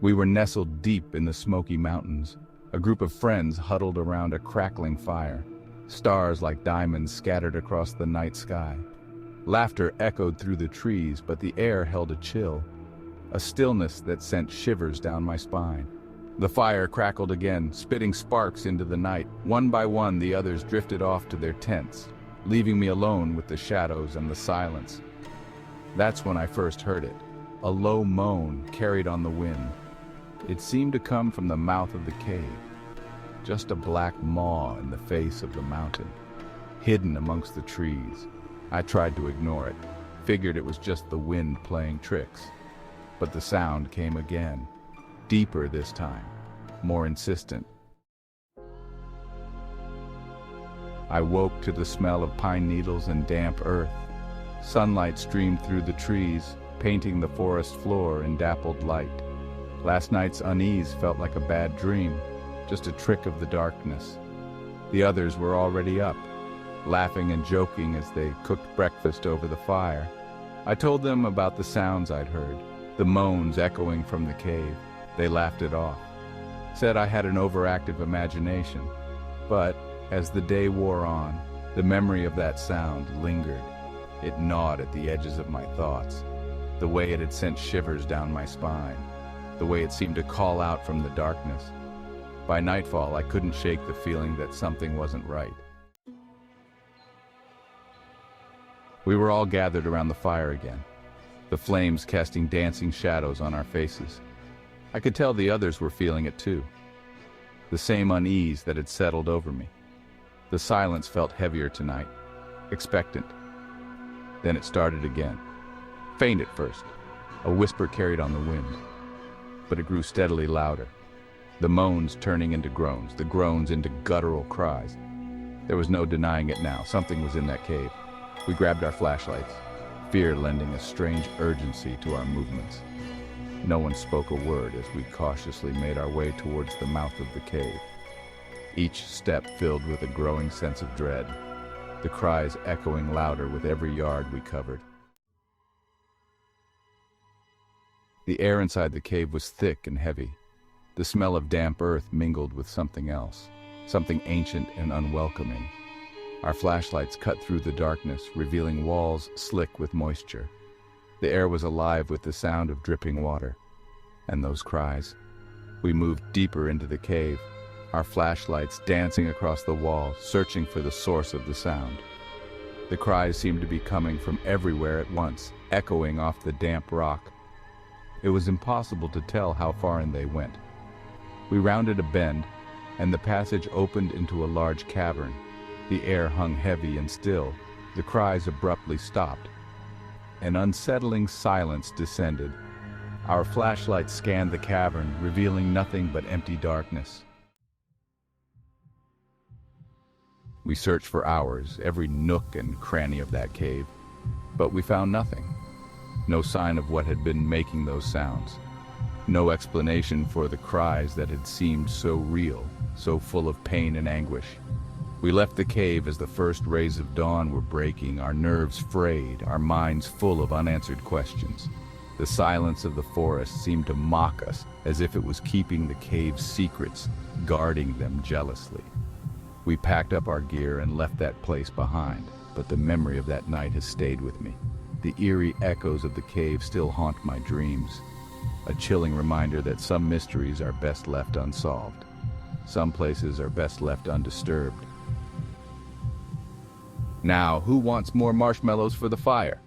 We were nestled deep in the Smoky Mountains, a group of friends huddled around a crackling fire, stars like diamonds scattered across the night sky. Laughter echoed through the trees, but the air held a chill, a stillness that sent shivers down my spine. The fire crackled again, spitting sparks into the night. One by one, the others drifted off to their tents, leaving me alone with the shadows and the silence. That's when I first heard it, a low moan carried on the wind. It seemed to come from the mouth of the cave, just a black maw in the face of the mountain, hidden amongst the trees. I tried to ignore it, figured it was just the wind playing tricks. But the sound came again, deeper this time, more insistent. I woke to the smell of pine needles and damp earth. Sunlight streamed through the trees, painting the forest floor in dappled light. Last night's unease felt like a bad dream, just a trick of the darkness. The others were already up, laughing and joking as they cooked breakfast over the fire. I told them about the sounds I'd heard, the moans echoing from the cave. They laughed it off, said I had an overactive imagination. But as the day wore on, the memory of that sound lingered. It gnawed at the edges of my thoughts, the way it had sent shivers down my spine, the way it seemed to call out from the darkness. By nightfall, I couldn't shake the feeling that something wasn't right. We were all gathered around the fire again, the flames casting dancing shadows on our faces. I could tell the others were feeling it too, the same unease that had settled over me. The silence felt heavier tonight, expectant. Then it started again, faint at first, a whisper carried on the wind. But it grew steadily louder, the moans turning into groans, the groans into guttural cries. There was no denying it now, something was in that cave. We grabbed our flashlights, fear lending a strange urgency to our movements. No one spoke a word as we cautiously made our way towards the mouth of the cave, each step filled with a growing sense of dread, the cries echoing louder with every yard we covered. The air inside the cave was thick and heavy. The smell of damp earth mingled with something else, something ancient and unwelcoming. Our flashlights cut through the darkness, revealing walls slick with moisture. The air was alive with the sound of dripping water. And those cries. We moved deeper into the cave, our flashlights dancing across the wall, searching for the source of the sound. The cries seemed to be coming from everywhere at once, echoing off the damp rock. It was impossible to tell how far in they went. We rounded a bend, and the passage opened into a large cavern. The air hung heavy and still. The cries abruptly stopped. An unsettling silence descended. Our flashlights scanned the cavern, revealing nothing but empty darkness. We searched for hours, every nook and cranny of that cave, but we found nothing. No sign of what had been making those sounds. No explanation for the cries that had seemed so real, so full of pain and anguish. We left the cave as the first rays of dawn were breaking, our nerves frayed, our minds full of unanswered questions. The silence of the forest seemed to mock us, as if it was keeping the cave's secrets, guarding them jealously. We packed up our gear and left that place behind, but the memory of that night has stayed with me. The eerie echoes of the cave still haunt my dreams, a chilling reminder that some mysteries are best left unsolved. Some places are best left undisturbed. Now, who wants more marshmallows for the fire?